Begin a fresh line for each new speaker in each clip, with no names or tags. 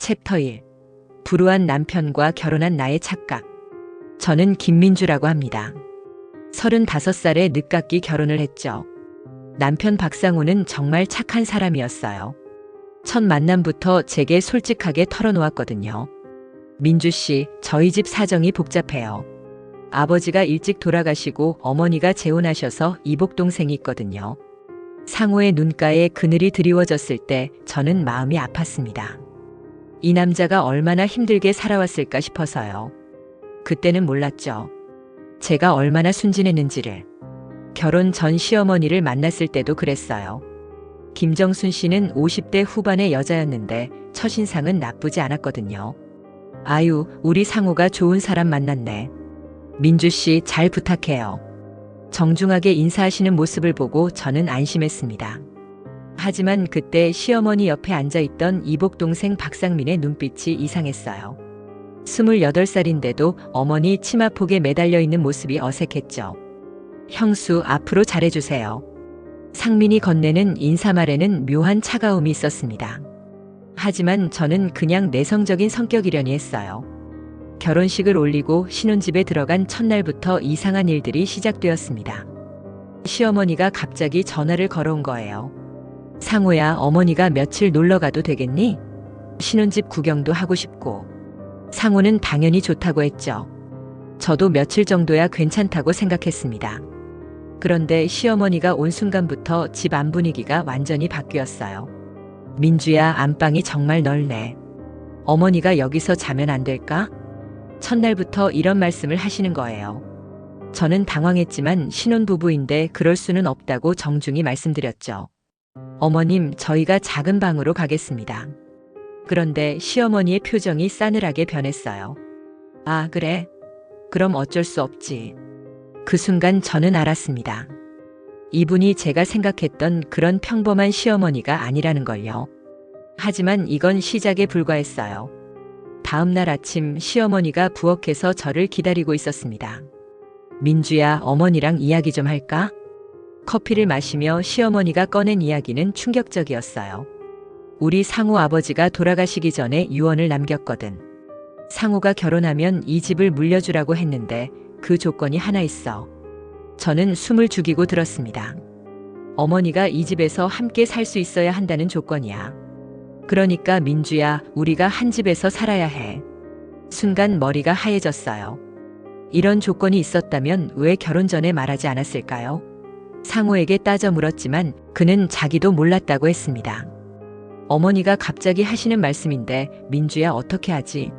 챕터 1. 불우한 남편과 결혼한 나의 착각. 저는 김민주라고 합니다. 35살에 늦깎이 결혼을 했죠. 남편 박상우는 정말 착한 사람이었어요. 첫 만남부터 제게 솔직하게 털어놓았거든요. 민주 씨, 저희 집 사정이 복잡해요. 아버지가 일찍 돌아가시고 어머니가 재혼하셔서 이복동생이 있거든요. 상우의 눈가에 그늘이 드리워졌을 때 저는 마음이 아팠습니다. 이 남자가 얼마나 힘들게 살아왔을까 싶어서요. 그때는 몰랐죠. 제가 얼마나 순진했는지를. 결혼 전 시어머니를 만났을 때도 그랬어요. 김정순 씨는 50대 후반의 여자였는데 첫인상은 나쁘지 않았거든요. 아유, 우리 상우가 좋은 사람 만났네. 민주 씨, 잘 부탁해요. 정중하게 인사하시는 모습을 보고 저는 안심했습니다. 하지만 그때 시어머니 옆에 앉아있던 이복동생 박상민의 눈빛이 이상했어요. 28살인데도 어머니 치마폭에 매달려 있는 모습이 어색했죠. 형수, 앞으로 잘해주세요. 상민이 건네는 인사말에는 묘한 차가움이 있었습니다. 하지만 저는 그냥 내성적인 성격이려니 했어요. 결혼식을 올리고 신혼집에 들어간 첫날부터 이상한 일들이 시작되었습니다. 시어머니가 갑자기 전화를 걸어온 거예요. 상우야, 어머니가 며칠 놀러가도 되겠니? 신혼집 구경도 하고 싶고. 상우는 당연히 좋다고 했죠. 저도 며칠 정도야 괜찮다고 생각했습니다. 그런데 시어머니가 온 순간부터 집 안 분위기가 완전히 바뀌었어요. 민주야, 안방이 정말 넓네. 어머니가 여기서 자면 안 될까? 첫날부터 이런 말씀을 하시는 거예요. 저는 당황했지만 신혼부부인데 그럴 수는 없다고 정중히 말씀드렸죠. 어머님, 저희가 작은 방으로 가겠습니다. 그런데 시어머니의 표정이 싸늘하게 변했어요. 아, 그래? 그럼 어쩔 수 없지. 그 순간 저는 알았습니다. 이분이 제가 생각했던 그런 평범한 시어머니가 아니라는 걸요. 하지만 이건 시작에 불과했어요. 다음 날 아침 시어머니가 부엌에서 저를 기다리고 있었습니다. 민주야, 어머니랑 이야기 좀 할까? 커피를 마시며 시어머니가 꺼낸 이야기는 충격적이었어요. 우리 상우 아버지가 돌아가시기 전에 유언을 남겼거든. 상우가 결혼하면 이 집을 물려주라고 했는데 그 조건이 하나 있어. 저는 숨을 죽이고 들었습니다. 어머니가 이 집에서 함께 살 수 있어야 한다는 조건이야. 그러니까 민주야, 우리가 한 집에서 살아야 해. 순간 머리가 하얘졌어요. 이런 조건이 있었다면 왜 결혼 전에 말하지 않았을까요? 상우에게 따져 물었지만 그는 자기도 몰랐다고 했습니다. 어머니가 갑자기 하시는 말씀인데 민주야, 어떻게 하지?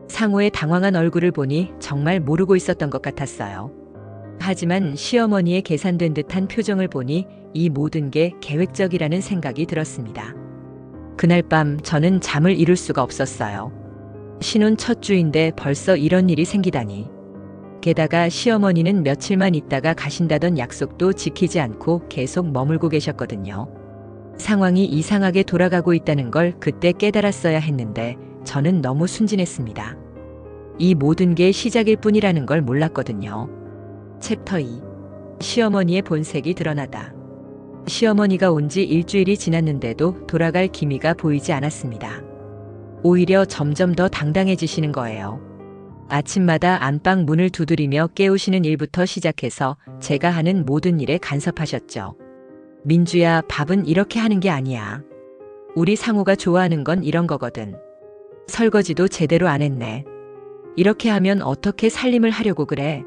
상우의 당황한 얼굴을 보니 정말 모르고 있었던 것 같았어요. 하지만 시어머니의 계산된 듯한 표정을 보니 이 모든 게 계획적이라는 생각이 들었습니다. 그날 밤 저는 잠을 이룰 수가 없었어요. 신혼 첫 주인데 벌써 이런 일이 생기다니. 게다가 시어머니는 며칠만 있다가 가신다던 약속도 지키지 않고 계속 머물고 계셨거든요. 상황이 이상하게 돌아가고 있다는 걸 그때 깨달았어야 했는데 저는 너무 순진했습니다. 이 모든 게 시작일 뿐이라는 걸 몰랐거든요. 챕터 2. 시어머니의 본색이 드러나다. 시어머니가 온 지 일주일이 지났는데도 돌아갈 기미가 보이지 않았습니다. 오히려 점점 더 당당해지시는 거예요. 아침마다 안방 문을 두드리며 깨우시는 일부터 시작해서 제가 하는 모든 일에 간섭하셨죠. 민주야, 밥은 이렇게 하는 게 아니야. 우리 상우가 좋아하는 건 이런 거거든. 설거지도 제대로 안 했네. 이렇게 하면 어떻게 살림을 하려고 그래?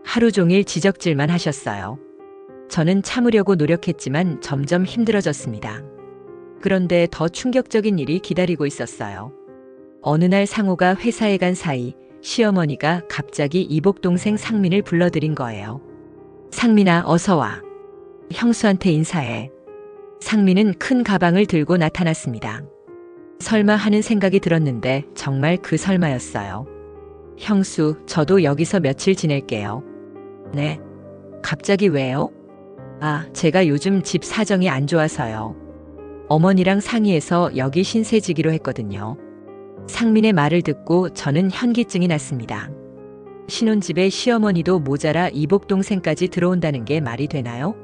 하루 종일 지적질만 하셨어요. 저는 참으려고 노력했지만 점점 힘들어졌습니다. 그런데 더 충격적인 일이 기다리고 있었어요. 어느 날 상우가 회사에 간 사이 시어머니가 갑자기 이복동생 상민을 불러들인 거예요. 상민아, 어서 와. 형수한테 인사해. 상민은 큰 가방을 들고 나타났습니다. 설마 하는 생각이 들었는데 정말 그 설마였어요. 형수, 저도 여기서 며칠 지낼게요. 네? 갑자기 왜요? 아, 제가 요즘 집 사정이 안 좋아서요. 어머니랑 상의해서 여기 신세지기로 했거든요. 상민의 말을 듣고 저는 현기증이 났습니다. 신혼집에 시어머니도 모자라 이복동생까지 들어온다는 게 말이 되나요?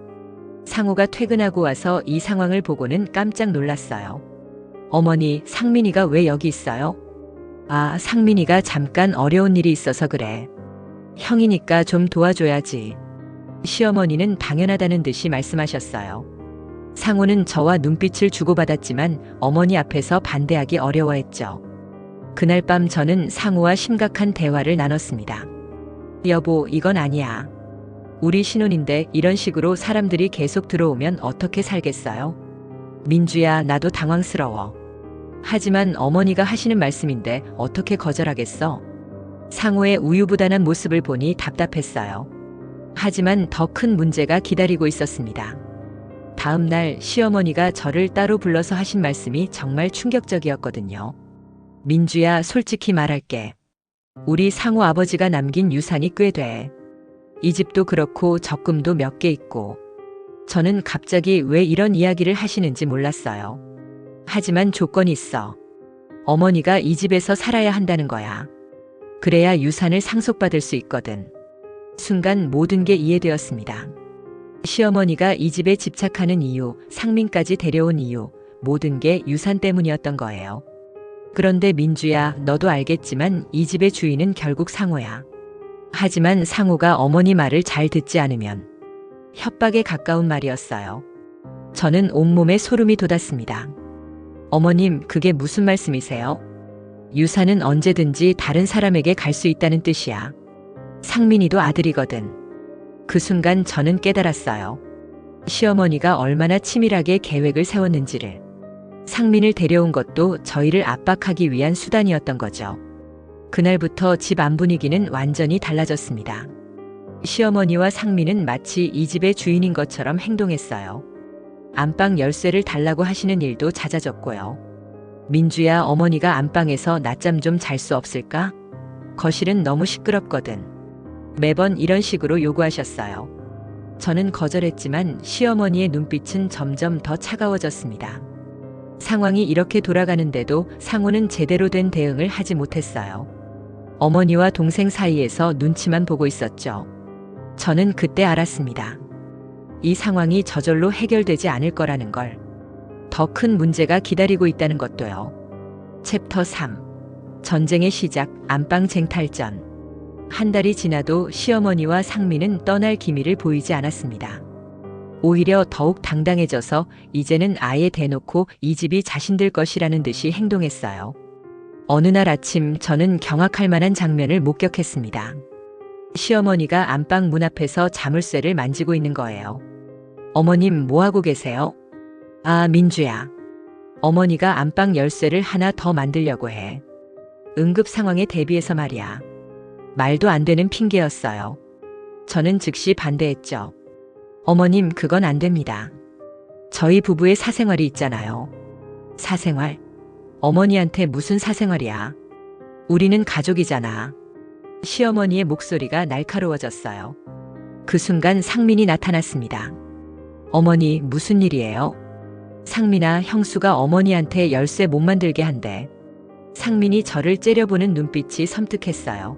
상우가 퇴근하고 와서 이 상황을 보고는 깜짝 놀랐어요. 어머니, 상민이가 왜 여기 있어요? 아, 상민이가 잠깐 어려운 일이 있어서 그래. 형이니까 좀 도와줘야지. 시어머니는 당연하다는 듯이 말씀하셨어요. 상호는 저와 눈빛을 주고받았지만 어머니 앞에서 반대하기 어려워했죠. 그날 밤 저는 상호와 심각한 대화를 나눴습니다. 여보, 이건 아니야. 우리 신혼인데 이런 식으로 사람들이 계속 들어오면 어떻게 살겠어요? 민주야, 나도 당황스러워. 하지만 어머니가 하시는 말씀인데 어떻게 거절하겠어? 상호의 우유부단한 모습을 보니 답답했어요. 하지만 더 큰 문제가 기다리고 있었습니다. 다음 날 시어머니가 저를 따로 불러서 하신 말씀이 정말 충격적이었거든요. 민주야, 솔직히 말할게. 우리 상호 아버지가 남긴 유산이 꽤 돼. 이 집도 그렇고 적금도 몇 개 있고. 저는 갑자기 왜 이런 이야기를 하시는지 몰랐어요. 하지만 조건이 있어. 어머니가 이 집에서 살아야 한다는 거야. 그래야 유산을 상속받을 수 있거든. 순간 모든 게 이해되었습니다. 시어머니가 이 집에 집착하는 이유, 상민까지 데려온 이유, 모든 게 유산 때문이었던 거예요. 그런데 민주야, 너도 알겠지만 이 집의 주인은 결국 상호야. 하지만 상호가 어머니 말을 잘 듣지 않으면 협박에 가까운 말이었어요. 저는 온몸에 소름이 돋았습니다. 어머님, 그게 무슨 말씀이세요? 유산은 언제든지 다른 사람에게 갈 수 있다는 뜻이야. 상민이도 아들이거든. 그 순간 저는 깨달았어요. 시어머니가 얼마나 치밀하게 계획을 세웠는지를. 상민을 데려온 것도 저희를 압박하기 위한 수단이었던 거죠. 그날부터 집 안 분위기는 완전히 달라졌습니다. 시어머니와 상민은 마치 이 집의 주인인 것처럼 행동했어요. 안방 열쇠를 달라고 하시는 일도 잦아졌고요. 민주야, 어머니가 안방에서 낮잠 좀 잘 수 없을까? 거실은 너무 시끄럽거든. 매번 이런 식으로 요구하셨어요. 저는 거절했지만 시어머니의 눈빛은 점점 더 차가워졌습니다. 상황이 이렇게 돌아가는데도 상호는 제대로 된 대응을 하지 못했어요. 어머니와 동생 사이에서 눈치만 보고 있었죠. 저는 그때 알았습니다. 이 상황이 저절로 해결되지 않을 거라는 걸. 더 큰 문제가 기다리고 있다는 것도요. 챕터 3. 전쟁의 시작, 안방 쟁탈전. 한 달이 지나도 시어머니와 상민은 떠날 기미를 보이지 않았습니다. 오히려 더욱 당당해져서 이제는 아예 대놓고 이 집이 자신들 것이라는 듯이 행동했어요. 어느 날 아침 저는 경악할 만한 장면을 목격했습니다. 시어머니가 안방 문 앞에서 자물쇠를 만지고 있는 거예요. 어머님, 뭐하고 계세요? 아, 민주야. 어머니가 안방 열쇠를 하나 더 만들려고 해. 응급 상황에 대비해서 말이야. 말도 안 되는 핑계였어요. 저는 즉시 반대했죠. 어머님, 그건 안 됩니다. 저희 부부의 사생활이 있잖아요. 사생활? 어머니한테 무슨 사생활이야? 우리는 가족이잖아. 시어머니의 목소리가 날카로워졌어요. 그 순간 상민이 나타났습니다. 어머니, 무슨 일이에요? 상민아, 형수가 어머니한테 열쇠 못 만들게 한대. 상민이 저를 째려보는 눈빛이 섬뜩했어요.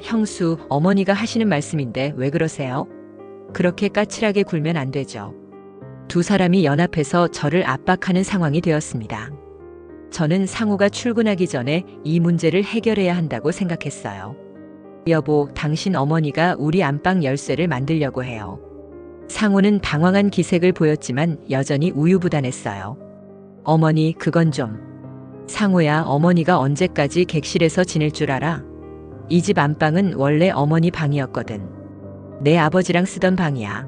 형수, 어머니가 하시는 말씀인데 왜 그러세요? 그렇게 까칠하게 굴면 안 되죠. 두 사람이 연합해서 저를 압박하는 상황이 되었습니다. 저는 상호가 출근하기 전에 이 문제를 해결해야 한다고 생각했어요. 여보, 당신 어머니가 우리 안방 열쇠를 만들려고 해요. 상호는 당황한 기색을 보였지만 여전히 우유부단했어요. 어머니, 그건 좀. 상호야, 어머니가 언제까지 객실에서 지낼 줄 알아? 이 집 안방은 원래 어머니 방이었거든. 내 아버지랑 쓰던 방이야.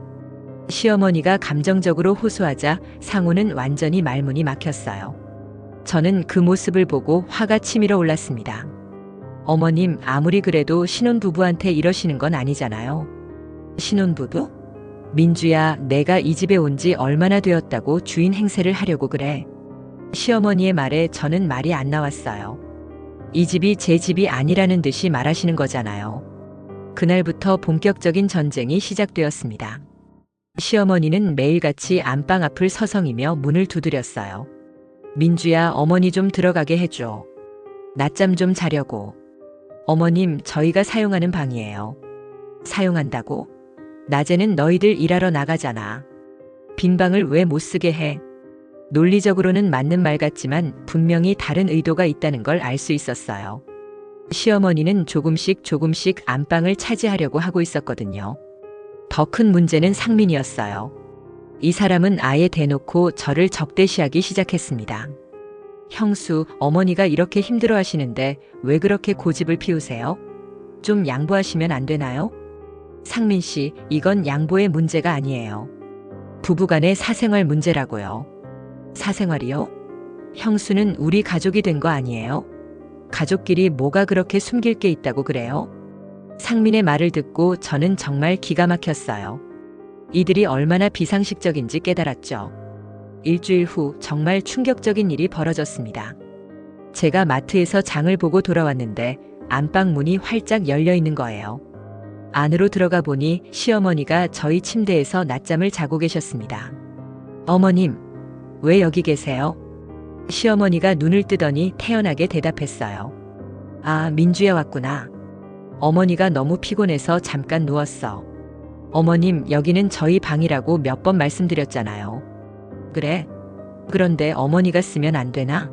시어머니가 감정적으로 호소하자 상호는 완전히 말문이 막혔어요. 저는 그 모습을 보고 화가 치밀어 올랐습니다. 어머님, 아무리 그래도 신혼부부한테 이러시는 건 아니잖아요. 신혼부부? 민주야, 내가 이 집에 온 지 얼마나 되었다고 주인 행세를 하려고 그래. 시어머니의 말에 저는 말이 안 나왔어요. 이 집이 제 집이 아니라는 듯이 말하시는 거잖아요. 그날부터 본격적인 전쟁이 시작되었습니다. 시어머니는 매일같이 안방 앞을 서성이며 문을 두드렸어요. 민주야, 어머니 좀 들어가게 해줘. 낮잠 좀 자려고. 어머님, 저희가 사용하는 방이에요. 사용한다고? 낮에는 너희들 일하러 나가잖아. 빈 방을 왜 못 쓰게 해? 논리적으로는 맞는 말 같지만 분명히 다른 의도가 있다는 걸 알 수 있었어요. 시어머니는 조금씩 안방을 차지하려고 하고 있었거든요. 더 큰 문제는 상민이었어요. 이 사람은 아예 대놓고 저를 적대시하기 시작했습니다. 형수, 어머니가 이렇게 힘들어 하시는데 왜 그렇게 고집을 피우세요? 좀 양보하시면 안 되나요? 상민 씨, 이건 양보의 문제가 아니에요. 부부간의 사생활 문제라고요. 사생활이요? 형수는 우리 가족이 된 거 아니에요? 가족끼리 뭐가 그렇게 숨길 게 있다고 그래요? 상민의 말을 듣고 저는 정말 기가 막혔어요. 이들이 얼마나 비상식적인지 깨달았죠. 일주일 후 정말 충격적인 일이 벌어졌습니다. 제가 마트에서 장을 보고 돌아왔는데 안방 문이 활짝 열려 있는 거예요. 안으로 들어가 보니 시어머니가 저희 침대에서 낮잠을 자고 계셨습니다. 어머님, 왜 여기 계세요? 시어머니가 눈을 뜨더니 태연하게 대답했어요. 아, 민주야 왔구나. 어머니가 너무 피곤해서 잠깐 누웠어. 어머님, 여기는 저희 방이라고 몇 번 말씀드렸잖아요. 그래? 그런데 어머니가 쓰면 안 되나?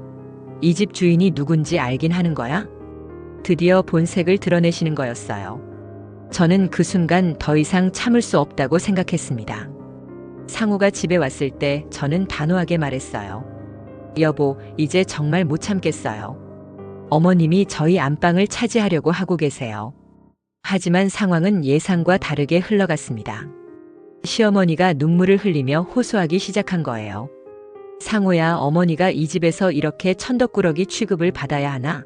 이 집 주인이 누군지 알긴 하는 거야? 드디어 본색을 드러내시는 거였어요. 저는 그 순간 더 이상 참을 수 없다고 생각했습니다. 상우가 집에 왔을 때 저는 단호하게 말했어요. 여보, 이제 정말 못 참겠어요. 어머님이 저희 안방을 차지하려고 하고 계세요. 하지만 상황은 예상과 다르게 흘러갔습니다. 시어머니가 눈물을 흘리며 호소하기 시작한 거예요. 상호야, 어머니가 이 집에서 이렇게 천덕꾸러기 취급을 받아야 하나?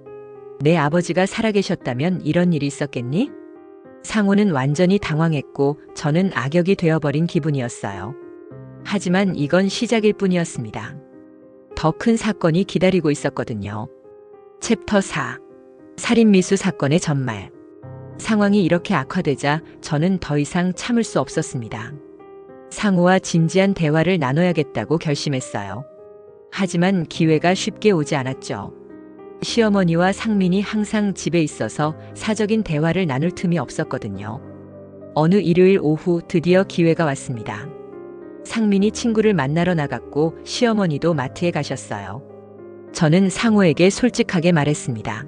내 아버지가 살아계셨다면 이런 일이 있었겠니? 상호는 완전히 당황했고 저는 악역이 되어버린 기분이었어요. 하지만 이건 시작일 뿐이었습니다. 더 큰 사건이 기다리고 있었거든요. 챕터 4. 살인미수 사건의 전말. 상황이 이렇게 악화되자 저는 더 이상 참을 수 없었습니다. 상호와 진지한 대화를 나눠야겠다고 결심했어요. 하지만 기회가 쉽게 오지 않았죠. 시어머니와 상민이 항상 집에 있어서 사적인 대화를 나눌 틈이 없었거든요. 어느 일요일 오후 드디어 기회가 왔습니다. 상민이 친구를 만나러 나갔고 시어머니도 마트에 가셨어요. 저는 상호에게 솔직하게 말했습니다.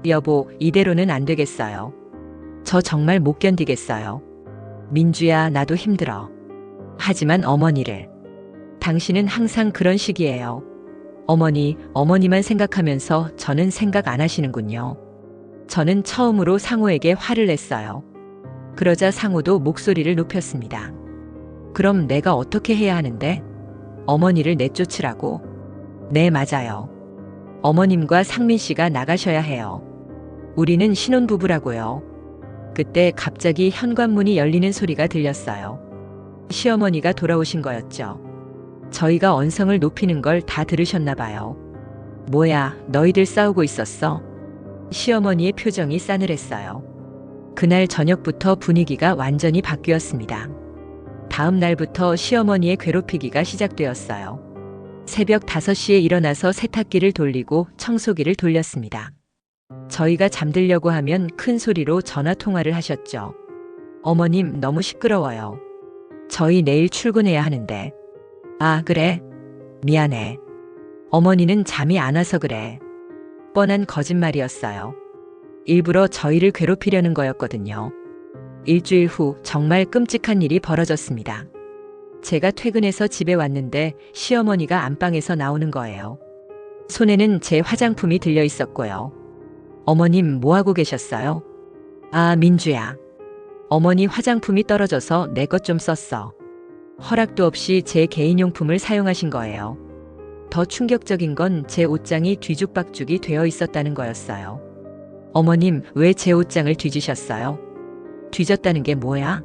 여보, 이대로는 안 되겠어요. 저 정말 못 견디겠어요. 민주야, 나도 힘들어. 하지만 어머니를. 당신은 항상 그런 식이에요. 어머니만 생각하면서 저는 생각 안 하시는군요. 저는 처음으로 상호에게 화를 냈어요. 그러자 상호도 목소리를 높였습니다. 그럼 내가 어떻게 해야 하는데? 어머니를 내쫓으라고? 네, 맞아요. 어머님과 상민 씨가 나가셔야 해요. 우리는 신혼부부라고요. 그때 갑자기 현관문이 열리는 소리가 들렸어요. 시어머니가 돌아오신 거였죠. 저희가 언성을 높이는 걸 다 들으셨나 봐요. 뭐야, 너희들 싸우고 있었어? 시어머니의 표정이 싸늘했어요. 그날 저녁부터 분위기가 완전히 바뀌었습니다. 다음 날부터 시어머니의 괴롭히기가 시작되었어요. 새벽 5시에 일어나서 세탁기를 돌리고 청소기를 돌렸습니다. 저희가 잠들려고 하면 큰 소리로 전화 통화를 하셨죠. 어머님, 너무 시끄러워요. 저희 내일 출근해야 하는데. 아, 그래? 미안해. 어머니는 잠이 안 와서 그래. 뻔한 거짓말이었어요. 일부러 저희를 괴롭히려는 거였거든요. 일주일 후 정말 끔찍한 일이 벌어졌습니다. 제가 퇴근해서 집에 왔는데 시어머니가 안방에서 나오는 거예요. 손에는 제 화장품이 들려 있었고요. 어머님, 뭐하고 계셨어요? 아, 민주야. 어머니 화장품이 떨어져서 내 것 좀 썼어. 허락도 없이 제 개인용품을 사용하신 거예요. 더 충격적인 건 제 옷장이 뒤죽박죽이 되어 있었다는 거였어요. 어머님, 왜 제 옷장을 뒤지셨어요? 뒤졌다는 게 뭐야?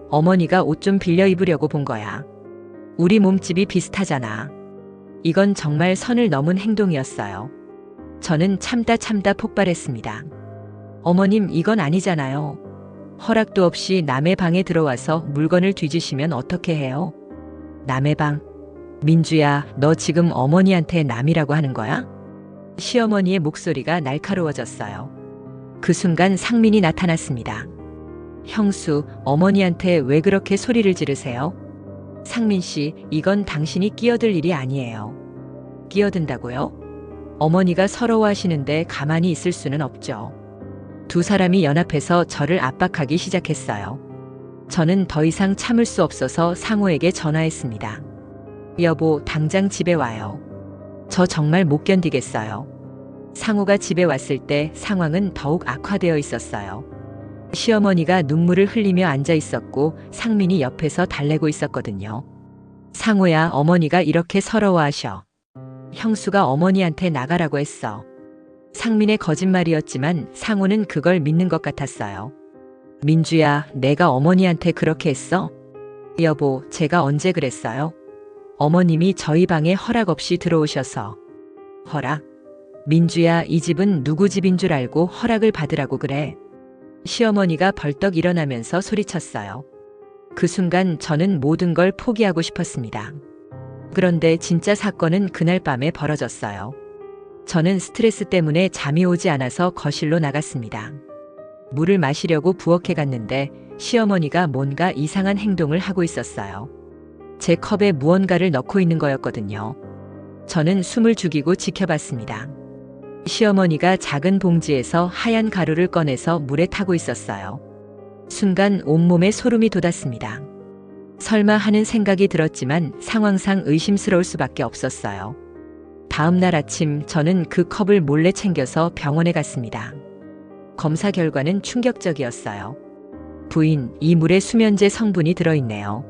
어머니가 옷 좀 빌려 입으려고 본 거야. 우리 몸집이 비슷하잖아. 이건 정말 선을 넘은 행동이었어요. 저는 참다 폭발했습니다. 어머님, 이건 아니잖아요. 허락도 없이 남의 방에 들어와서 물건을 뒤지시면 어떻게 해요? 남의 방? 민주야, 너 지금 어머니한테 남이라고 하는 거야? 시어머니의 목소리가 날카로워졌어요. 그 순간 상민이 나타났습니다. 형수, 어머니한테 왜 그렇게 소리를 지르세요? 상민 씨, 이건 당신이 끼어들 일이 아니에요. 끼어든다고요? 어머니가 서러워하시는데 가만히 있을 수는 없죠. 두 사람이 연합해서 저를 압박하기 시작했어요. 저는 더 이상 참을 수 없어서 상호에게 전화했습니다. 여보, 당장 집에 와요. 저 정말 못 견디겠어요. 상호가 집에 왔을 때 상황은 더욱 악화되어 있었어요. 시어머니가 눈물을 흘리며 앉아 있었고 상민이 옆에서 달래고 있었거든요. 상호야, 어머니가 이렇게 서러워하셔. 형수가 어머니한테 나가라고 했어. 상민의 거짓말이었지만 상호는 그걸 믿는 것 같았어요. 민주야, 내가 어머니한테 그렇게 했어? 여보, 제가 언제 그랬어요? 어머님이 저희 방에 허락 없이 들어오셔서. 허락? 민주야, 이 집은 누구 집인 줄 알고 허락을 받으라고 그래. 시어머니가 벌떡 일어나면서 소리쳤어요. 그 순간 저는 모든 걸 포기하고 싶었습니다. 그런데 진짜 사건은 그날 밤에 벌어졌어요. 저는 스트레스 때문에 잠이 오지 않아서 거실로 나갔습니다. 물을 마시려고 부엌에 갔는데 시어머니가 뭔가 이상한 행동을 하고 있었어요. 제 컵에 무언가를 넣고 있는 거였거든요. 저는 숨을 죽이고 지켜봤습니다. 시어머니가 작은 봉지에서 하얀 가루를 꺼내서 물에 타고 있었어요. 순간 온몸에 소름이 돋았습니다. 설마 하는 생각이 들었지만 상황상 의심스러울 수밖에 없었어요. 다음 날 아침 저는 그 컵을 몰래 챙겨서 병원에 갔습니다. 검사 결과는 충격적이었어요. 부인, 이 물에 수면제 성분이 들어있네요.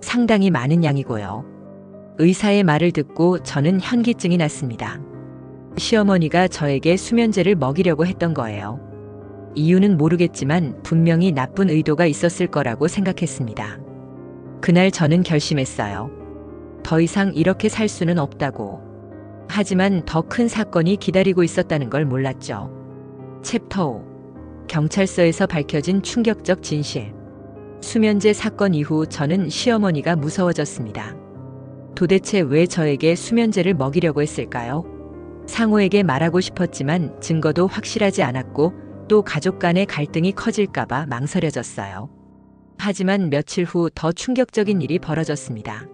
상당히 많은 양이고요. 의사의 말을 듣고 저는 현기증이 났습니다. 시어머니가 저에게 수면제를 먹이려고 했던 거예요. 이유는 모르겠지만 분명히 나쁜 의도가 있었을 거라고 생각했습니다. 그날 저는 결심했어요. 더 이상 이렇게 살 수는 없다고. 하지만 더 큰 사건이 기다리고 있었다는 걸 몰랐죠. 챕터 5. 경찰서에서 밝혀진 충격적 진실. 수면제 사건 이후 저는 시어머니가 무서워졌습니다. 도대체 왜 저에게 수면제를 먹이려고 했을까요? 상호에게 말하고 싶었지만 증거도 확실하지 않았고 또 가족 간의 갈등이 커질까봐 망설여졌어요. 하지만 며칠 후 더 충격적인 일이 벌어졌습니다.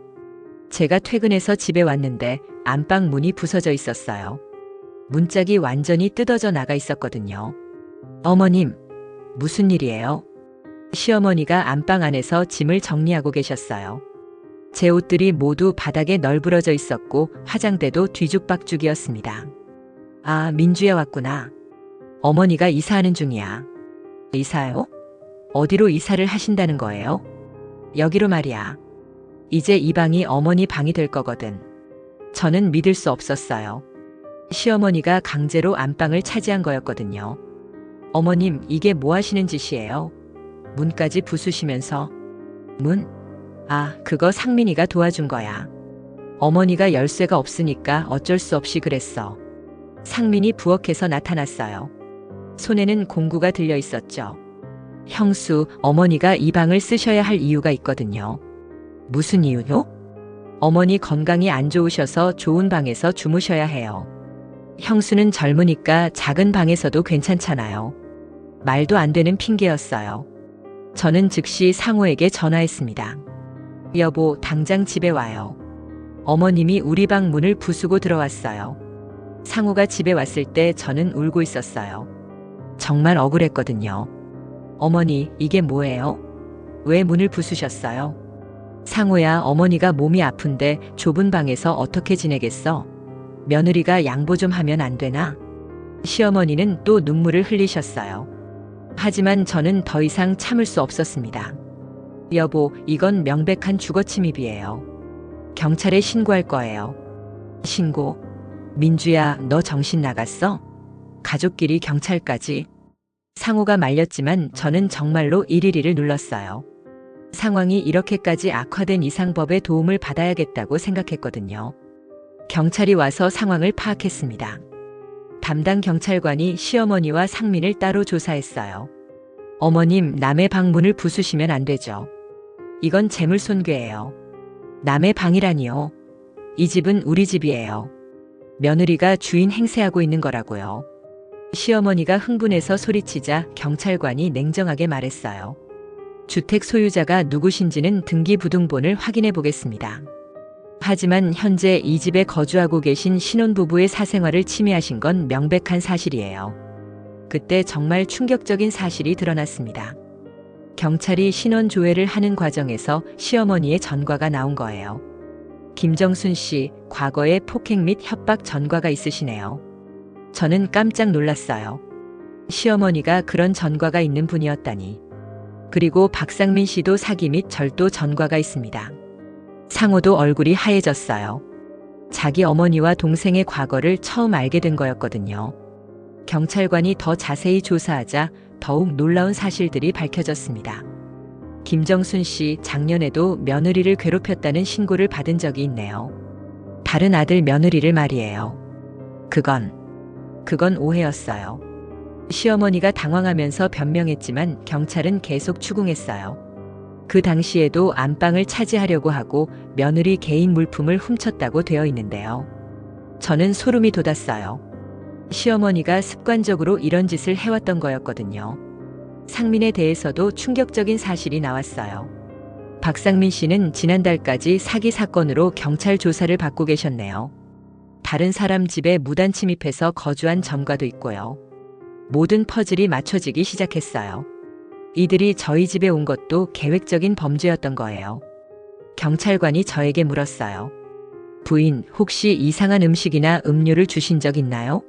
제가 퇴근해서 집에 왔는데 안방 문이 부서져 있었어요. 문짝이 완전히 뜯어져 나가 있었거든요. 어머님, 무슨 일이에요? 시어머니가 안방 안에서 짐을 정리하고 계셨어요. 제 옷들이 모두 바닥에 널브러져 있었고 화장대도 뒤죽박죽이었습니다. 아, 민주야 왔구나. 어머니가 이사하는 중이야. 이사요? 어디로 이사를 하신다는 거예요? 여기로 말이야. 이제 이 방이 어머니 방이 될 거거든. 저는 믿을 수 없었어요. 시어머니가 강제로 안방을 차지한 거였거든요. 어머님, 이게 뭐 하시는 짓이에요? 문까지 부수시면서. 문? 아, 그거 상민이가 도와준 거야. 어머니가 열쇠가 없으니까 어쩔 수 없이 그랬어. 상민이 부엌에서 나타났어요. 손에는 공구가 들려 있었죠. 형수, 어머니가 이 방을 쓰셔야 할 이유가 있거든요. 무슨 이유요? 어머니 건강이 안 좋으셔서 좋은 방에서 주무셔야 해요. 형수는 젊으니까 작은 방에서도 괜찮잖아요. 말도 안 되는 핑계였어요. 저는 즉시 상호에게 전화했습니다. 여보, 당장 집에 와요. 어머님이 우리 방 문을 부수고 들어왔어요. 상호가 집에 왔을 때 저는 울고 있었어요. 정말 억울했거든요. 어머니, 이게 뭐예요? 왜 문을 부수셨어요? 상호야, 어머니가 몸이 아픈데 좁은 방에서 어떻게 지내겠어? 며느리가 양보 좀 하면 안 되나? 시어머니는 또 눈물을 흘리셨어요. 하지만 저는 더 이상 참을 수 없었습니다. 여보, 이건 명백한 주거침입이에요. 경찰에 신고할 거예요. 신고? 민주야, 너 정신 나갔어? 가족끼리 경찰까지. 상호가 말렸지만 저는 정말로 112를 눌렀어요. 상황이 이렇게까지 악화된 이상 법의 도움을 받아야겠다고 생각했거든요. 경찰이 와서 상황을 파악했습니다. 담당 경찰관이 시어머니와 상민을 따로 조사했어요. 어머님, 남의 방 문을 부수시면 안 되죠. 이건 재물손괴예요. 남의 방이라니요. 이 집은 우리 집이에요. 며느리가 주인 행세하고 있는 거라고요. 시어머니가 흥분해서 소리치자 경찰관이 냉정하게 말했어요. 주택 소유자가 누구신지는 등기부등본을 확인해 보겠습니다. 하지만 현재 이 집에 거주하고 계신 신혼부부의 사생활을 침해하신 건 명백한 사실이에요. 그때 정말 충격적인 사실이 드러났습니다. 경찰이 신원 조회를 하는 과정에서 시어머니의 전과가 나온 거예요. 김정순 씨, 과거에 폭행 및 협박 전과가 있으시네요. 저는 깜짝 놀랐어요. 시어머니가 그런 전과가 있는 분이었다니. 그리고 박상민 씨도 사기 및 절도 전과가 있습니다. 상호도 얼굴이 하얘졌어요. 자기 어머니와 동생의 과거를 처음 알게 된 거였거든요. 경찰관이 더 자세히 조사하자 더욱 놀라운 사실들이 밝혀졌습니다. 김정순 씨 작년에도 며느리를 괴롭혔다는 신고를 받은 적이 있네요. 다른 아들 며느리를 말이에요. 그건 오해였어요. 시어머니가 당황하면서 변명했지만 경찰은 계속 추궁했어요. 그 당시에도 안방을 차지하려고 하고 며느리 개인 물품을 훔쳤다고 되어 있는데요. 저는 소름이 돋았어요. 시어머니가 습관적으로 이런 짓을 해왔던 거였거든요. 상민에 대해서도 충격적인 사실이 나왔어요. 박상민 씨는 지난달까지 사기 사건으로 경찰 조사를 받고 계셨네요. 다른 사람 집에 무단 침입해서 거주한 전과도 있고요. 모든 퍼즐이 맞춰지기 시작했어요. 이들이 저희 집에 온 것도 계획적인 범죄였던 거예요. 경찰관이 저에게 물었어요. 부인, 혹시 이상한 음식이나 음료를 주신 적 있나요?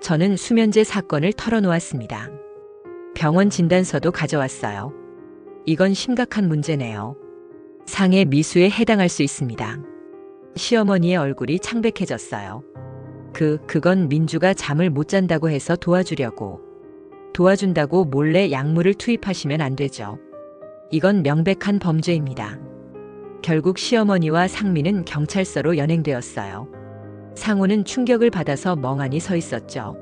저는 수면제 사건을 털어놓았습니다. 병원 진단서도 가져왔어요. 이건 심각한 문제네요. 상해 미수에 해당할 수 있습니다. 시어머니의 얼굴이 창백해졌어요. 그건 민주가 잠을 못 잔다고 해서 도와준다고 몰래 약물을 투입하시면 안 되죠. 이건 명백한 범죄입니다. 결국 시어머니와 상민은 경찰서로 연행되었어요. 상호는 충격을 받아서 멍하니 서 있었죠.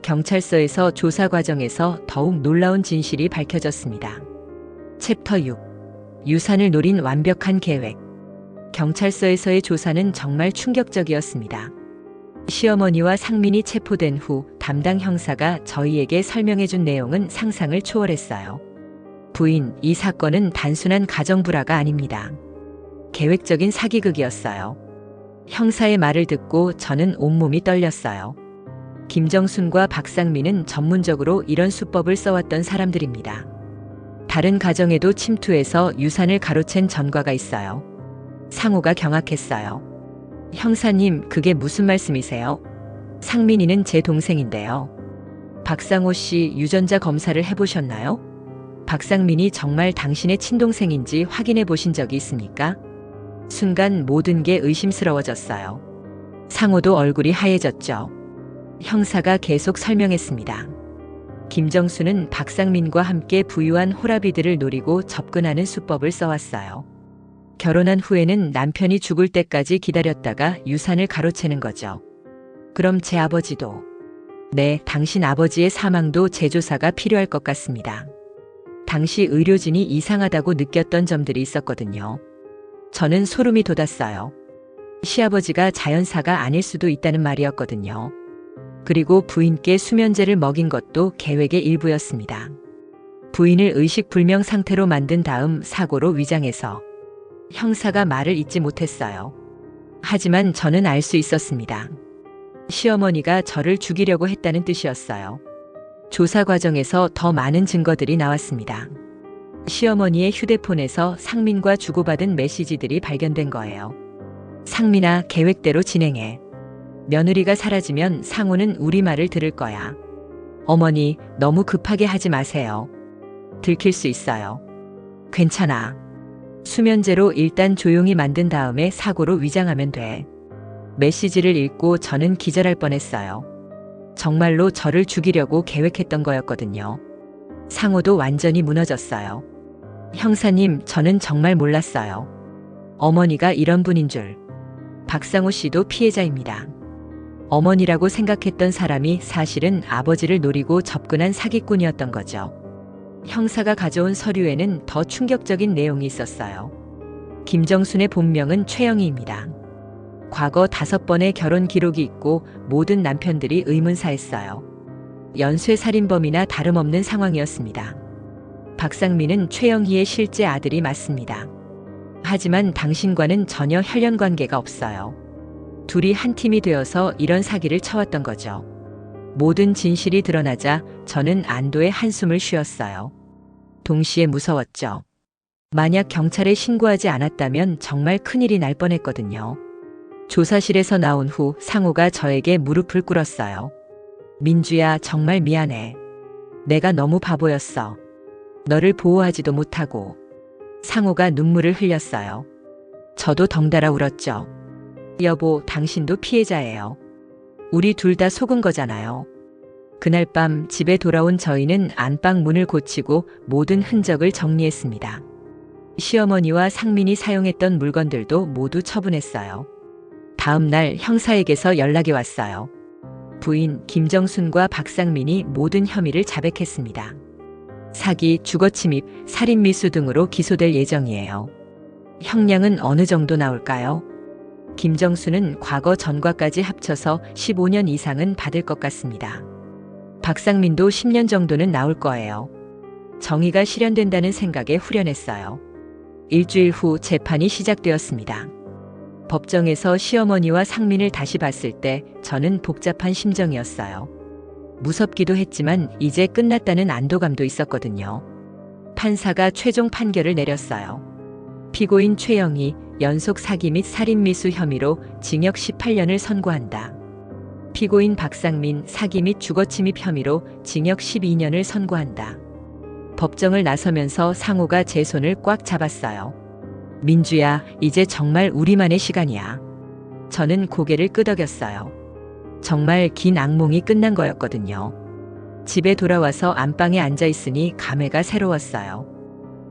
경찰서에서 조사 과정에서 더욱 놀라운 진실이 밝혀졌습니다. 챕터 6. 유산을 노린 완벽한 계획. 경찰서에서의 조사는 정말 충격적이었습니다. 시어머니와 상민이 체포된 후 담당 형사가 저희에게 설명해준 내용은 상상을 초월했어요. 부인, 이 사건은 단순한 가정불화가 아닙니다. 계획적인 사기극이었어요. 형사의 말을 듣고 저는 온몸이 떨렸어요. 김정순과 박상민은 전문적으로 이런 수법을 써왔던 사람들입니다. 다른 가정에도 침투해서 유산을 가로챈 전과가 있어요. 상호가 경악했어요. 형사님, 그게 무슨 말씀이세요? 상민이는 제 동생인데요. 박상호 씨 유전자 검사를 해보셨나요? 박상민이 정말 당신의 친동생인지 확인해 보신 적이 있습니까? 순간 모든 게 의심스러워졌어요. 상호도 얼굴이 하얘졌죠. 형사가 계속 설명했습니다. 김정수는 박상민과 함께 부유한 호라비들을 노리고 접근하는 수법을 써왔어요. 결혼한 후에는 남편이 죽을 때까지 기다렸다가 유산을 가로채는 거죠. 그럼 제 아버지도? 네, 당신 아버지의 사망도 재조사가 필요할 것 같습니다. 당시 의료진이 이상하다고 느꼈던 점들이 있었거든요. 저는 소름이 돋았어요. 시아버지가 자연사가 아닐 수도 있다는 말이었거든요. 그리고 부인께 수면제를 먹인 것도 계획의 일부였습니다. 부인을 의식불명 상태로 만든 다음 사고로 위장해서. 형사가 말을 잇지 못했어요. 하지만 저는 알 수 있었습니다. 시어머니가 저를 죽이려고 했다는 뜻이었어요. 조사 과정에서 더 많은 증거들이 나왔습니다. 시어머니의 휴대폰에서 상민과 주고받은 메시지들이 발견된 거예요. 상민아, 계획대로 진행해. 며느리가 사라지면 상호는 우리 말을 들을 거야. 어머니, 너무 급하게 하지 마세요. 들킬 수 있어요. 괜찮아. 수면제로 일단 조용히 만든 다음에 사고로 위장하면 돼. 메시지를 읽고 저는 기절할 뻔했어요. 정말로 저를 죽이려고 계획했던 거였거든요. 상호도 완전히 무너졌어요. 형사님, 저는 정말 몰랐어요. 어머니가 이런 분인 줄. 박상호 씨도 피해자입니다. 어머니라고 생각했던 사람이 사실은 아버지를 노리고 접근한 사기꾼이었던 거죠. 형사가 가져온 서류에는 더 충격적인 내용이 있었어요. 김정순의 본명은 최영희입니다. 과거 5번의 결혼 기록이 있고 모든 남편들이 의문사했어요. 연쇄살인범이나 다름없는 상황이었습니다. 박상민은 최영희의 실제 아들이 맞습니다. 하지만 당신과는 전혀 혈연 관계가 없어요. 둘이 한 팀이 되어서 이런 사기를 쳐왔던 거죠. 모든 진실이 드러나자 저는 안도의 한숨을 쉬었어요. 동시에 무서웠죠. 만약 경찰에 신고하지 않았다면 정말 큰일이 날 뻔했거든요. 조사실에서 나온 후 상호가 저에게 무릎을 꿇었어요. 민주야, 정말 미안해. 내가 너무 바보였어. 너를 보호하지도 못하고. 상호가 눈물을 흘렸어요. 저도 덩달아 울었죠. 여보, 당신도 피해자예요. 우리 둘 다 속은 거잖아요. 그날 밤 집에 돌아온 저희는 안방 문을 고치고 모든 흔적을 정리했습니다. 시어머니와 상민이 사용했던 물건들도 모두 처분했어요. 다음 날 형사에게서 연락이 왔어요. 부인 김정순과 박상민이 모든 혐의를 자백했습니다. 사기, 주거침입, 살인미수 등으로 기소될 예정이에요. 형량은 어느 정도 나올까요? 김정순은 과거 전과까지 합쳐서 15년 이상은 받을 것 같습니다. 박상민도 10년 정도는 나올 거예요. 정의가 실현된다는 생각에 후련했어요. 일주일 후 재판이 시작되었습니다. 법정에서 시어머니와 상민을 다시 봤을 때 저는 복잡한 심정이었어요. 무섭기도 했지만 이제 끝났다는 안도감도 있었거든요. 판사가 최종 판결을 내렸어요. 피고인 최영희 연속 사기 및 살인미수 혐의로 징역 18년을 선고한다. 피고인 박상민 사기 및 주거침입 혐의로 징역 12년을 선고한다. 법정을 나서면서 상호가 제 손을 꽉 잡았어요. 민주야, 이제 정말 우리만의 시간이야. 저는 고개를 끄덕였어요. 정말 긴 악몽이 끝난 거였거든요. 집에 돌아와서 안방에 앉아 있으니 감회가 새로웠어요.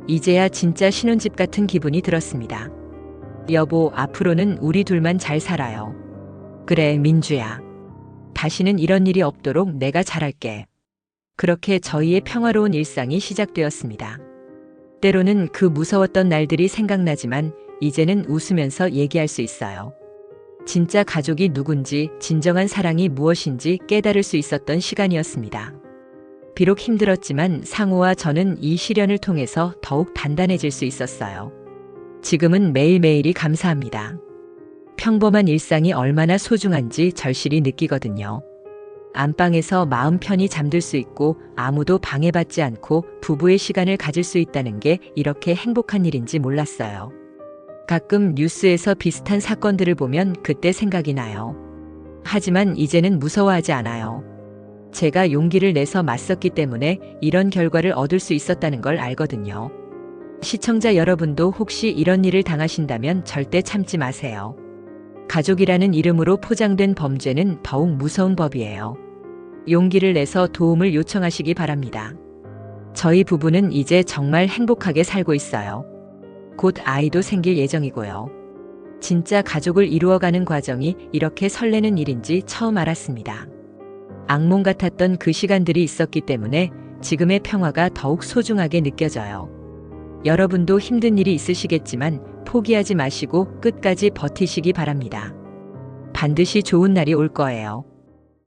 이제야 진짜 신혼집 같은 기분이 들었습니다. 여보, 앞으로는 우리 둘만 잘 살아요. 그래, 민주야. 다시는 이런 일이 없도록 내가 잘할게. 그렇게 저희의 평화로운 일상이 시작되었습니다. 때로는 그 무서웠던 날들이 생각나지만 이제는 웃으면서 얘기할 수 있어요. 진짜 가족이 누군지, 진정한 사랑이 무엇인지 깨달을 수 있었던 시간이었습니다. 비록 힘들었지만 상호와 저는 이 시련을 통해서 더욱 단단해질 수 있었어요. 지금은 매일매일이 감사합니다. 평범한 일상이 얼마나 소중한지 절실히 느끼거든요. 안방에서 마음 편히 잠들 수 있고 아무도 방해받지 않고 부부의 시간을 가질 수 있다는 게 이렇게 행복한 일인지 몰랐어요. 가끔 뉴스에서 비슷한 사건들을 보면 그때 생각이 나요. 하지만 이제는 무서워하지 않아요. 제가 용기를 내서 맞섰기 때문에 이런 결과를 얻을 수 있었다는 걸 알거든요. 시청자 여러분도 혹시 이런 일을 당하신다면 절대 참지 마세요. 가족이라는 이름으로 포장된 범죄는 더욱 무서운 법이에요. 용기를 내서 도움을 요청하시기 바랍니다. 저희 부부는 이제 정말 행복하게 살고 있어요. 곧 아이도 생길 예정이고요. 진짜 가족을 이루어가는 과정이 이렇게 설레는 일인지 처음 알았습니다. 악몽 같았던 그 시간들이 있었기 때문에 지금의 평화가 더욱 소중하게 느껴져요. 여러분도 힘든 일이 있으시겠지만 포기하지 마시고 끝까지 버티시기 바랍니다. 반드시 좋은 날이 올 거예요.